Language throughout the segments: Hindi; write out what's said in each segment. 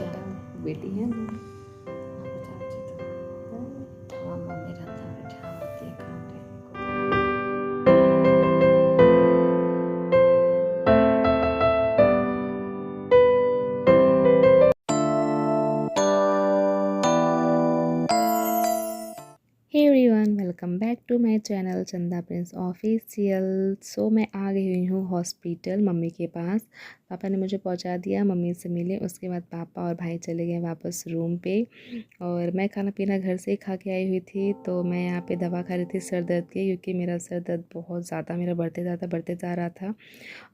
बेटा बेटी है ना। Hey everyone, welcome back to my channel Chanda Prince official. So मैं आ गई हुई हूँ हॉस्पिटल मम्मी के पास। पापा ने मुझे पहुंचा दिया, मम्मी से मिले। उसके बाद पापा और भाई चले गए वापस रूम पे और मैं खाना पीना घर से ही खा के आई हुई थी। तो मैं यहाँ पे दवा खा रही थी सर दर्द की, क्योंकि मेरा सर दर्द बहुत ज़्यादा मेरा बढ़ते जा रहा था।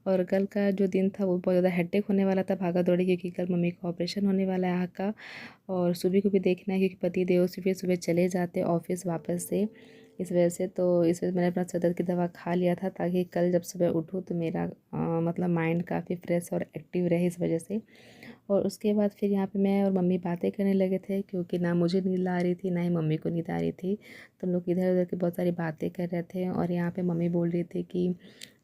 और कल का जो दिन था वो बहुत ज़्यादा हेडेक होने वाला था, भागा दौड़ी, क्योंकि कल मम्मी का ऑपरेशन होने वाला है आँख का। और सुबह को भी देखना है, क्योंकि पति देव सुबह सुबह चले जाते ऑफिस वापस से, इस वजह से। तो इस वजह से मैंने अपना सर दर्द की दवा खा लिया था, ताकि कल जब सुबह उठूँ तो मेरा मतलब माइंड काफ़ी फ्रेश और एक्टिव रहे, इस वजह से। और उसके बाद फिर यहाँ पे मैं और मम्मी बातें करने लगे थे, क्योंकि ना मुझे नींद आ रही थी ना ही मम्मी को नींद आ रही थी। तो हम लोग इधर उधर की बहुत सारी बातें कर रहे थे। और यहाँ पे मम्मी बोल रही थी कि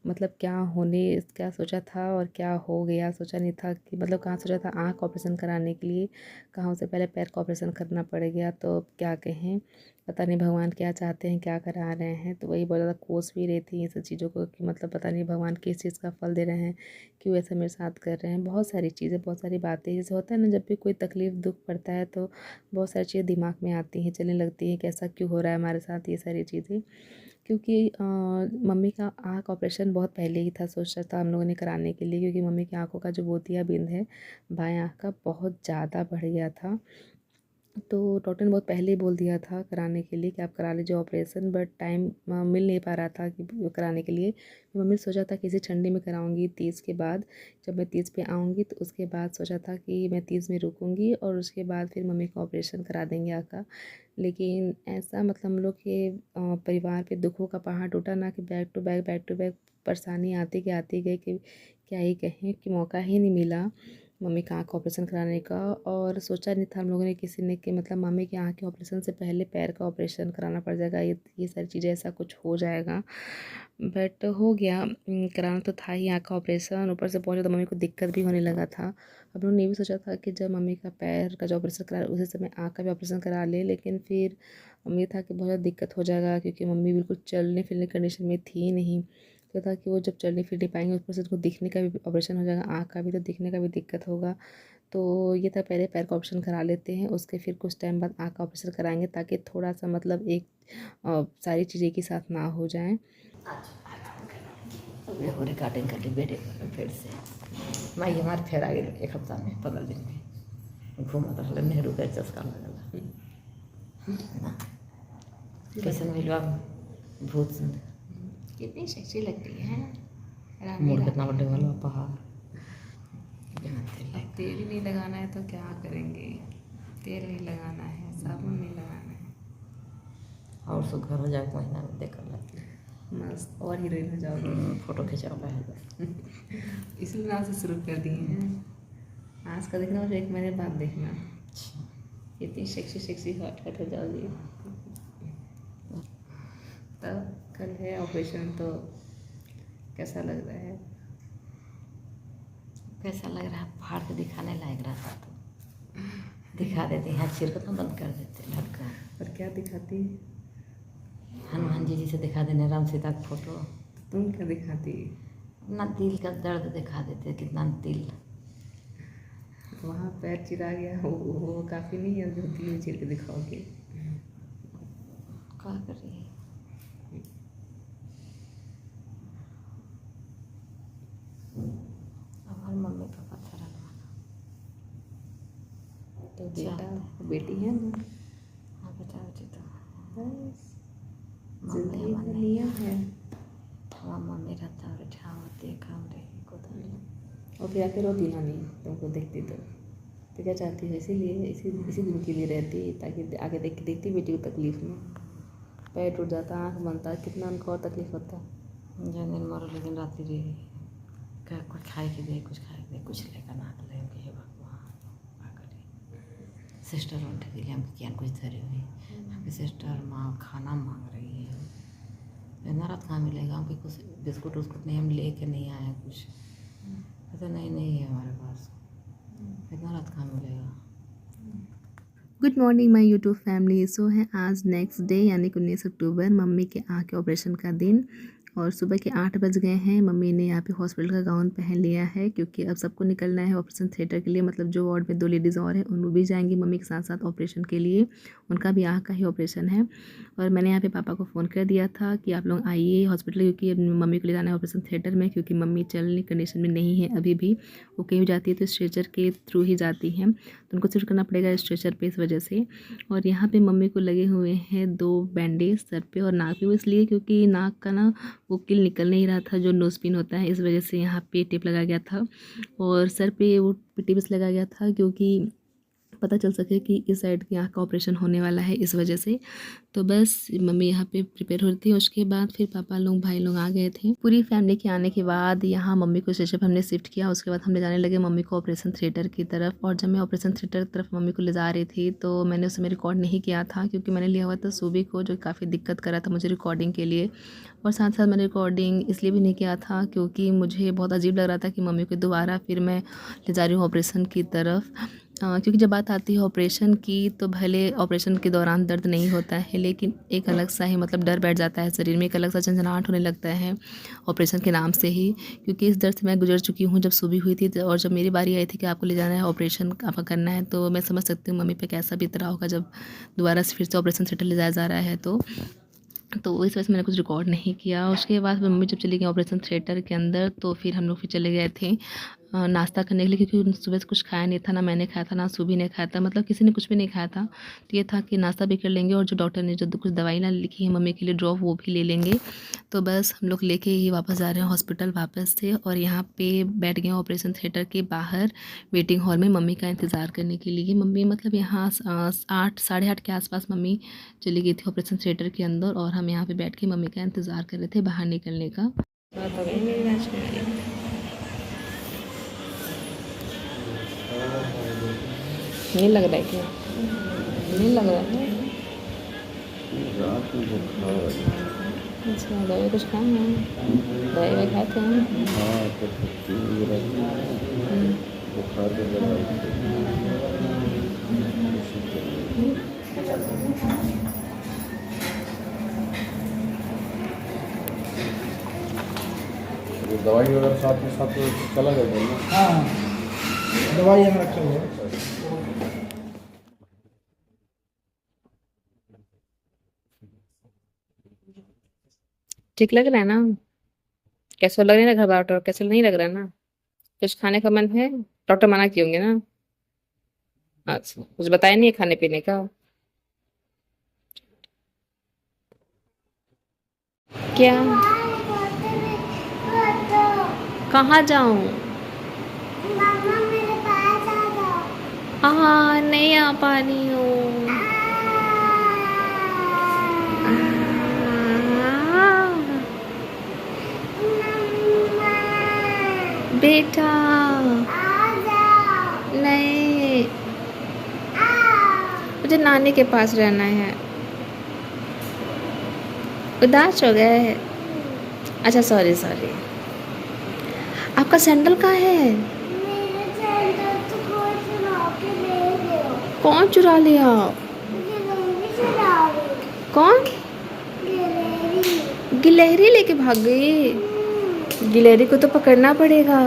मतलब क्या सोचा था और क्या हो गया, सोचा नहीं था कि मतलब कहाँ सोचा था आँख ऑपरेशन कराने के लिए, कहाँ उससे पहले पैर का ऑपरेशन करना पड़ गया। तो क्या कहें, पता नहीं भगवान क्या चाहते हैं, क्या करा रहे हैं। तो वही बहुत ज़्यादा कोस भी रही थी ये सब चीज़ों को, कि मतलब पता नहीं भगवान किस चीज़ का फल दे रहे हैं, क्यों ऐसा मेरे साथ कर रहे हैं। बहुत सारी चीज़ें, बहुत सारी बातें, जैसे होता है ना, जब भी कोई तकलीफ़ दुख पड़ता है तो बहुत सारी चीज़ें दिमाग में आती हैं, चलने लगती हैं कि ऐसा क्यों हो रहा है हमारे साथ, ये सारी चीज़ें। क्योंकि मम्मी का आँख ऑपरेशन बहुत पहले ही था, सोचा था हम लोगों ने कराने के लिए, क्योंकि मम्मी की आँखों का जो मोतियाबिंद है बाएं आँख का, बहुत ज़्यादा बढ़ गया था। तो डॉक्टर ने बहुत पहले ही बोल दिया था कराने के लिए कि आप करा लीजिए ऑपरेशन, बट टाइम मिल नहीं पा रहा था कि कराने के लिए। मम्मी ने सोचा था कि इसे ठंडी में कराऊंगी 30 के बाद, जब मैं 30 पे आऊँगी तो उसके बाद सोचा था कि मैं 30 में रुकूंगी और उसके बाद फिर मम्मी का ऑपरेशन करा देंगे आँख का। लेकिन ऐसा मतलब हम लोग के परिवार पे दुखों का पहाड़ टूटा ना, कि बैक टू बैक परेशानी आती गई कि क्या ही कहें, कि मौका ही नहीं मिला मम्मी का आँख ऑपरेशन कराने का। और सोचा नहीं था हम लोगों ने किसी ने कि मतलब मम्मी की आँख के ऑपरेशन से पहले पैर का ऑपरेशन कराना पड़ जाएगा, ये सारी चीज़ें, ऐसा कुछ हो जाएगा। बट हो गया, कराना तो था ही आँख का ऑपरेशन। ऊपर से बहुत ज़्यादा मम्मी को दिक्कत भी होने लगा था। हम लोगों ने ये भी सोचा था कि जब मम्मी का पैर का जो ऑपरेशन करा उसी समय आँख का भी ऑपरेशन करा ले, लेकिन फिर मम्मी था कि बहुत ज़्यादा दिक्कत हो जाएगा, क्योंकि मम्मी बिल्कुल चलने फिरने कंडीशन में थी नहीं। तो था कि वो जब चलने फिर नहीं पाएंगे, ऊपर से उनको दिखने का भी ऑपरेशन हो जाएगा, आँख का भी, तो दिखने का भी दिक्कत होगा। तो ये था, पहले पैर का ऑपरेशन करा लेते हैं, उसके फिर कुछ टाइम बाद आँख का ऑपरेशन कराएंगे, ताकि थोड़ा सा मतलब एक सारी चीज़ें एक ही साथ ना हो जाएं। हो रिकॉर्डिंग कर ली बेटे फिर से माई हमारे फिर आ गई 1 हफ्ता में 15 दिन में घूमत रहल नेहरू का चस्का लगल कैसे मिलवा भूत कितनी सेक्सी लगती है मोड़ कितना बड़े वाला पहाड़। अब तेल ही नहीं लगाना है तो क्या करेंगे, तेल नहीं लगाना है, साबुन नहीं लगाना है, और सब घर हो जाए महीना में देख लगती मस्त और हीरोइन हो जाओगे। फोटो खिंचावा है इसलिए आज से शुरू कर दिए हैं। आज का देखना, मुझे 1 महीने बाद देखना, इतनी सेक्सी हॉट हो जाओगी। तब कल है ऑपरेशन, तो कैसा लग रहा है? कैसा लग रहा है, फाड़ के दिखाने लायक रहता तो दिखा देते हैं, सिर को तो बंद कर देते लटका। और क्या दिखाती? हनुमान जी से दिखा देने, राम सीता की फोटो। तुम क्या दिखाती? अपना दिल का दर्द दिखा देते, कितना दिल। वहाँ पैर चिरा गया, वो काफ़ी नहीं है जो दिल चीर के दिखाओगे? क्या करिए, अब हर मम्मी पापा तरह तो बेटा बेटी है ना। हाँ बेटा बेटी तो बस मम्मी जिंदगी का हमारी नियम है। हमारा मम्मी रहता और बैठा होती काम रही को और फिर आके रोती ना नहीं तुमको देखती तो क्या चाहती है? इसीलिए इसी दिन के लिए रहती, ताकि आगे देख के देखती बेटी को तकलीफ में, पैर टूट जाता, आँख बनता, कितना उनको और तकलीफ होता। जन दिन मरो लेकिन रात्रि रही क्या कुछ खाए के दे, कुछ खाए के दे, कुछ लेकर ना लेंगे हे भगवान क्या करें। सिस्टर उठ गई, हम क्या कुछ धरी हुई, हमकी सिस्टर माँ खाना मांग रही है, इतना रात कहाँ मिलेगा, हमको कुछ बिस्कुट उस्कुट नहीं, हम लेके नहीं आए कुछ, कहते नहीं है हमारे पास, इतना रात कहाँ मिलेगा। Good morning my YouTube family. So है आज नेक्स्ट डे यानी कि 19 अक्टूबर, मम्मी के आँख के ऑपरेशन का दिन और सुबह के 8 बज गए हैं। मम्मी ने यहाँ पे हॉस्पिटल का गाउन पहन लिया है क्योंकि अब सबको निकलना है ऑपरेशन थिएटर के लिए। मतलब जो वार्ड में 2 लेडीज़ और हैं उन भी जाएंगी मम्मी के साथ साथ ऑपरेशन के लिए। उनका भी आँख का ही ऑपरेशन है। और मैंने यहाँ पे पापा को फ़ोन कर दिया था कि आप लोग आइए हॉस्पिटल, क्योंकि मम्मी को ले जाना है ऑपरेशन थिएटर में, क्योंकि मम्मी चलने कंडीशन में नहीं है अभी भी। वो कहीं जाती है तो स्ट्रेचर के थ्रू ही जाती हैं, तो उनको सिर्फ करना पड़ेगा स्ट्रेचर पे इस वजह से। और यहाँ पे मम्मी को लगे हुए हैं 2 बैंडेज सर पे और नाक पे, वो इसलिए क्योंकि नाक का ना वो किल निकल नहीं रहा था जो नोज़पिन होता है, इस वजह से यहाँ पे टेप लगा गया था। और सर पे वो पट्टी बस लगा गया था क्योंकि पता चल सके कि इस साइड की आँख का ऑपरेशन होने वाला है, इस वजह से। तो बस मम्मी यहाँ पे प्रिपेयर हो रही थी। उसके बाद फिर पापा लोग भाई लोग आ गए थे। पूरी फैमिली के आने के बाद यहाँ मम्मी को स्टेशन पर हमने शिफ्ट किया। उसके बाद हम ले जाने लगे मम्मी को ऑपरेशन थिएटर की तरफ। और जब मैं ऑपरेशन थिएटर की तरफ मम्मी को ले जा रही थी तो मैंने उस समय रिकॉर्ड नहीं किया था, क्योंकि मैंने लिया हुआ था सुबह को, जो काफ़ी दिक्कत कर रहा था मुझे रिकॉर्डिंग के लिए। और साथ साथ मैंने रिकॉर्डिंग इसलिए भी नहीं किया था क्योंकि मुझे बहुत अजीब लग रहा था कि मम्मी को दोबारा फिर मैं ले जा रही हूँ ऑपरेशन की तरफ। क्योंकि जब बात आती है ऑपरेशन की तो भले ऑपरेशन के दौरान दर्द नहीं होता है, लेकिन एक अलग सा ही मतलब डर बैठ जाता है शरीर में, एक अलग सा झंझनाहट होने लगता है ऑपरेशन के नाम से ही। क्योंकि इस दर्द से मैं गुजर चुकी हूँ जब सुबह हुई थी और जब मेरी बारी आई थी कि आपको ले जाना है ऑपरेशन आपका करना है, तो मैं समझ सकती हूँ मम्मी पे कैसा बीत रहा होगा जब दोबारा से फिर से ऑपरेशन थिएटर ले जाया जा रहा है। तो इस वजह से मैंने कुछ रिकॉर्ड नहीं किया। उसके बाद मम्मी जब चली गई ऑपरेशन थिएटर के अंदर तो फिर हम लोग फिर चले गए थे नाश्ता करने के लिए, क्योंकि सुबह से कुछ खाया नहीं था, ना मैंने खाया था ना सुबह ने खाया था, मतलब किसी ने कुछ भी नहीं खाया था। तो ये था कि नाश्ता भी कर लेंगे और जो डॉक्टर ने जो कुछ दवाई ना लिखी है मम्मी के लिए ड्रॉप, वो भी ले लेंगे। तो बस हम लोग लेके ही वापस जा रहे हैं हॉस्पिटल वापस से। और यहाँ पे बैठ गए ऑपरेशन थिएटर के बाहर वेटिंग हॉल में मम्मी का इंतज़ार करने के लिए। मम्मी मतलब यहाँ 8 साढ़े 8 के आसपास मम्मी चली गई थी ऑपरेशन थिएटर के अंदर और हम यहाँ पे बैठ के मम्मी का इंतज़ार कर रहे थे बाहर निकलने का। नहीं लग रहा है क्या? नहीं लग रहा है। अच्छा, दवाई कुछ खाए हैं? दवाई वही खाए थे हम। दवाई वगैरह साथ में साथ चला जाएगा ना? हाँ, दवाई यहाँ रखा हुआ है। ठीक लग रहा है ना? कैसा लग रहा है घर डॉक्टर? कैसा नहीं लग रहा है ना? कुछ खाने का मन है? डॉक्टर मना किए होंगे ना? अच्छा, कुछ बताया नहीं है खाने पीने का? क्या? कहाँ जाऊं? हाँ, नहीं आ पा रही हूँ। बेटा नहीं, मुझे नानी के पास रहना है। उदास हो गए? अच्छा, सॉरी सॉरी। आपका सैंडल कहाँ है? कौन चुरा लिया? कौन? गिलहरी लेके भाग गई? गिलहरी को तो पकड़ना पड़ेगा।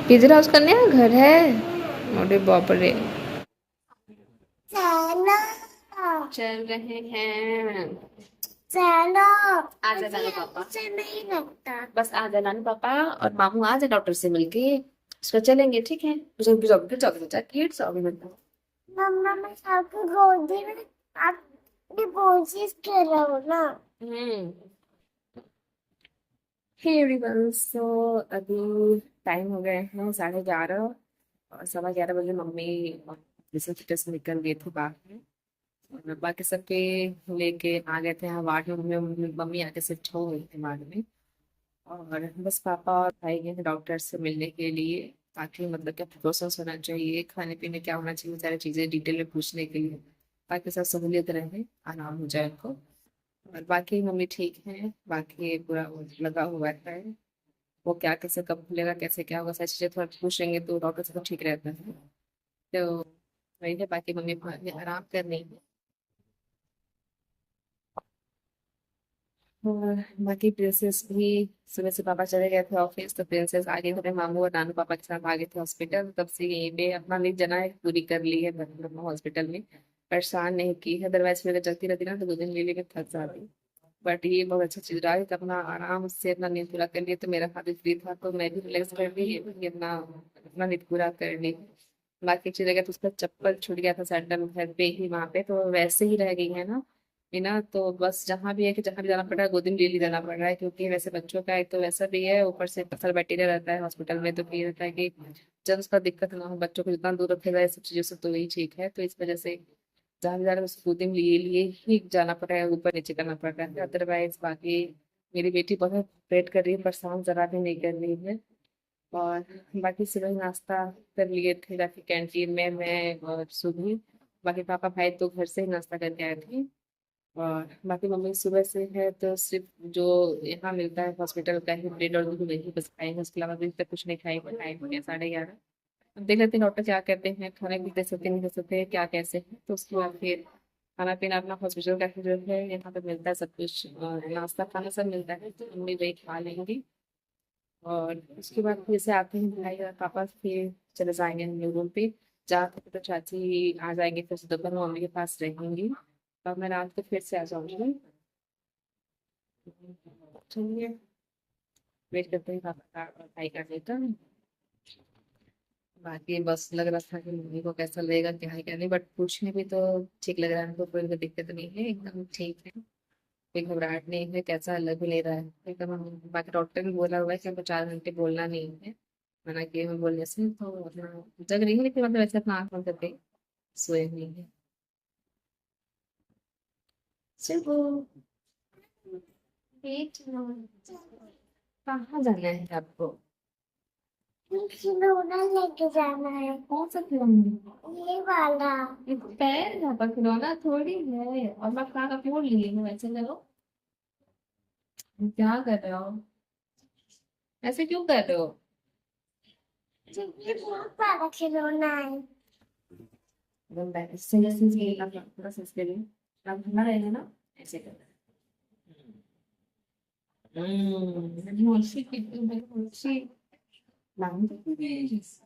पिंजरा उसका नया घर है? अरे बाप रे। चल रहे हैं। चलो आजा नानी पापा, मुझे नहीं लगता। बस आजा नानी पापा और मामू आजा डॉक्टर से मिलके उसका चलेंगे, ठीक है? गिर जाओगे गिर जाओगे बेटा, गिर जाओगे बेटा। मम्मा मैं आपकी गोदी में आपकी कोशिश कर रहा हूँ ना। हे एवरीवन, सो अभी टाइम हो गए हैं 11:30 और 11:15 बजे मम्मी रिसेप्शन थिएटर से निकल गए थे बाहर और बाकी सबके लेके आ गए थे यहाँ वार्ड में। मम्मी आके शिफ्ट हो गई थी वार्ड में और बस पापा और भाई गए थे डॉक्टर से मिलने के लिए, ताकि मतलब क्या प्रोसेस होना चाहिए, खाने पीने क्या होना चाहिए, सारी चीज़ें डिटेल में पूछने के लिए, ताकि सब सहूलियत रहे, आराम हो जाए उनको। और बाकी मम्मी ठीक है, बाकी पूरा वो लगा हुआ है। वो क्या कैसे कब खुलेगा कैसे क्या होगा सारी चीज़ें थोड़ा पूछेंगे तो डॉक्टर से तो ठीक रहता है। तो वही है, बाकी मम्मी आराम कर रही है। और बाकी प्रिंसेस भी सुबह से पापा चले गए थे ऑफिस, तो प्रिंसेस आ गई थे मामू और नानू पापा के साथ आ गए थे हॉस्पिटल। तब से यहीं पे अपना नींद जना पूरी कर ली है हॉस्पिटल में। परेशान नहीं की है, अदरवाइज मेरे चलती रहती ना तो 2 दिन ले लेके थक जाती। बट ये बहुत अच्छा चीज रहा है कि अपना आराम से अपना नींद पूरा कर लिया, तो मेरा हाथ फ्री था तो मैं भी रिलैक्स कर ली, ये भी अपना अपना नींद पूरा कर ली। बाकी चीज अगर तो उसका चप्पल छूट गया था सैंडल घर पे ही वहां पे, तो वैसे ही रह गई है ना बिना, तो बस जहाँ भी है कि जहाँ भी जाना पड़ रहा है गोदी में ले जाना पड़ रहा है, क्योंकि वैसे बच्चों का एक तो वैसा भी है, ऊपर से अक्सर बैक्टीरिया रहता है हॉस्पिटल में, तो ये रहता है कि जब उसका दिक्कत ना हो, बच्चों को जितना दूर रखेगा इस सब चीजों से तो वही ठीक है। तो इस वजह से जहाँ भी जाना है उसको गोदी में लिए लिए ही जाना पड़ रहा है, ऊपर नीचे करना पड़ रहा है। अदरवाइज बाकी मेरी बेटी बहुत वेट कर रही है, परेशान जरा भी नहीं कर रही है। और बाकी सुबह नाश्ता कर लिए थे जाके कैंटीन में मैं और सुबह। बाकी पापा भाई तो घर से ही नाश्ता करके आए थे। और बाकी मम्मी सुबह से है तो सिर्फ जो यहाँ मिलता है हॉस्पिटल का ही ब्रेड और दूध वही बस खाएंगे, उसके अलावा अभी तक कुछ नहीं खाएंगे। टाइम हो गया 11:30। अब देख लेते हैं डॉक्टर क्या कहते हैं, खाने भी दे सकते नहीं दे सकते क्या कैसे है, तो उसके बाद फिर खाना पीना अपना हॉस्पिटल का जो है यहाँ पे मिलता है सब कुछ, नाश्ता खाना सब मिलता है, तो मम्मी वही खा लेंगी। और उसके बाद फिर से आते हैं भाई और पापा, फिर चले जाएंगे हम लोग रूम पे। जहाँ तक तो चाची आ जाएंगे, फिर से दोपहर में मम्मी के पास रहेंगी, तो मैं रात को फिर से आ जाऊंगी। चलिए वेट करते हैं पापा का और भाई का डेटा। बाकी बस लग रहा था कि मम्मी को कैसा लगेगा क्या है क्या नहीं, बट पूछने भी तो ठीक लग रहा है, हमको कोई भी दिक्कत नहीं है, एकदम ठीक है। कोई घबराहट नहीं है, कैसा लग भी नहीं रहा है एकदम। बाकी डॉक्टर ने बोला हुआ है कि हमको 4 घंटे बोलना नहीं है, मना किए हैं बोलने से, तो अपना जग रही है लेकिन मतलब ऐसे अपना आँख बंद करके सोए हुई है। चलो वेट, कहाँ जाना है आपको? खिलौना लेके जाना है, कौन सा खिलौना? ये वाला। ये तो पैर है पर खिलौना थोड़ी है, और मैं कहाँ का क्यों लिए हूँ ऐसे करो। क्या कर रहे हो, ऐसे क्यों कर रहे हो? ये बहुत बड़ा खिलौना है। एकदम सही से पूरा सही से अब हमारा रहेगा ना, ऐसे कर मुझसे कितनी बड़ी मुझसे नाम तो प्लीज।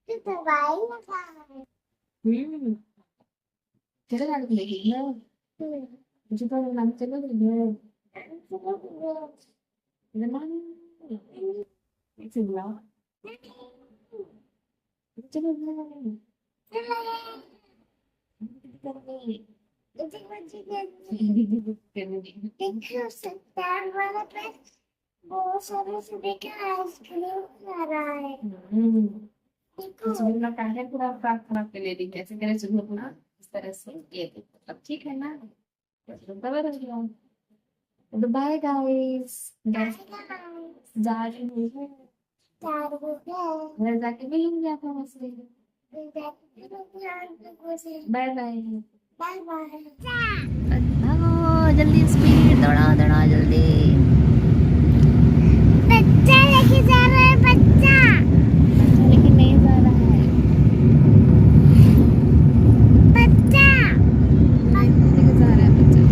ये दवाई लगा है। चलो नाम लेगी ना, मुझे तो नाम चलो ना, ऐसे बुलाओ, चलो ना। देखो सत्तार वाला पे बहुत सारे सुबह का आइसक्रीम खा रहा है। देखो सुबह का पूरा फ्रॉक खराब कर ले रही कैसे करे सुबह अपना इस तरह से, ये देखो अब ठीक है ना, तो बाय गाइस, जा रही हूँ चार बजे घर जाके मिलूंगी आपको मुझसे। Bye bye. Bye bye. भागो जल्दी, स्पीड दौड़ा दौड़ा जल्दी। बच्चा लेके जा रहा है, बच्चा लेकिन नहीं जा रहा है, बच्चा लेके जा रहा है बच्चा।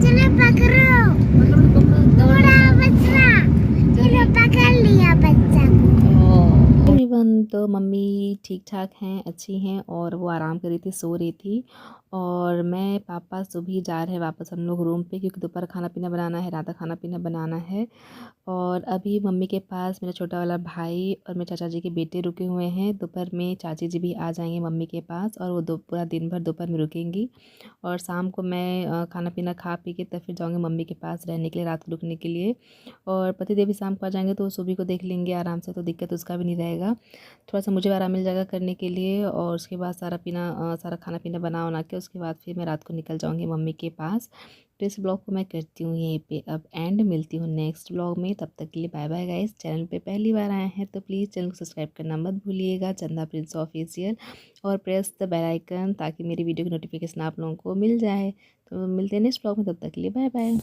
चलो पकड़ो, पकड़ो पकड़ो दौड़ा। थोड़ा बच्चा, चलो पकड़ लिया बच्चा को। एवरीवन, तो मम्मी ठीक ठाक हैं, अच्छी हैं, और वो आराम कर रही थी, सो रही थी। और मैं पापा सुबह जा रहे हैं वापस हम लोग रूम पे, क्योंकि दोपहर खाना पीना बनाना है, रात का खाना पीना बनाना है। और अभी मम्मी के पास मेरा छोटा वाला भाई और मेरे चाचा जी के बेटे रुके हुए हैं। दोपहर में चाची जी भी आ जाएंगे मम्मी के पास, और वो पूरा दिन भर दोपहर में रुकेंगी। और शाम को मैं खाना पीना खा पी के तब फिर जाऊँगी मम्मी के पास रहने के लिए, रात को रुकने के लिए। और पति देव भी शाम को आ जाएंगे, तो सुबह को देख लेंगे आराम से, तो दिक्कत उसका भी नहीं रहेगा। थोड़ा सा मुझे आराम मिल जाएगा करने के लिए। और उसके बाद सारा खाना पीना बना के उसके बाद फिर मैं रात को निकल जाऊँगी मम्मी के पास। तो इस ब्लॉग को मैं करती हूँ यहीं पे अब एंड, मिलती हूँ नेक्स्ट ब्लॉग में। तब तक के लिए बाय बाय गाइस। चैनल पे पहली बार आए हैं तो प्लीज़ चैनल को सब्सक्राइब करना मत भूलिएगा, चंदा प्रिंस ऑफिशियल, और प्रेस द बेल आइकन ताकि मेरी वीडियो की नोटिफिकेशन आप लोगों को मिल जाए। तो मिलते हैं नेक्स्ट ब्लॉग में, तब तक के लिए बाय बाय।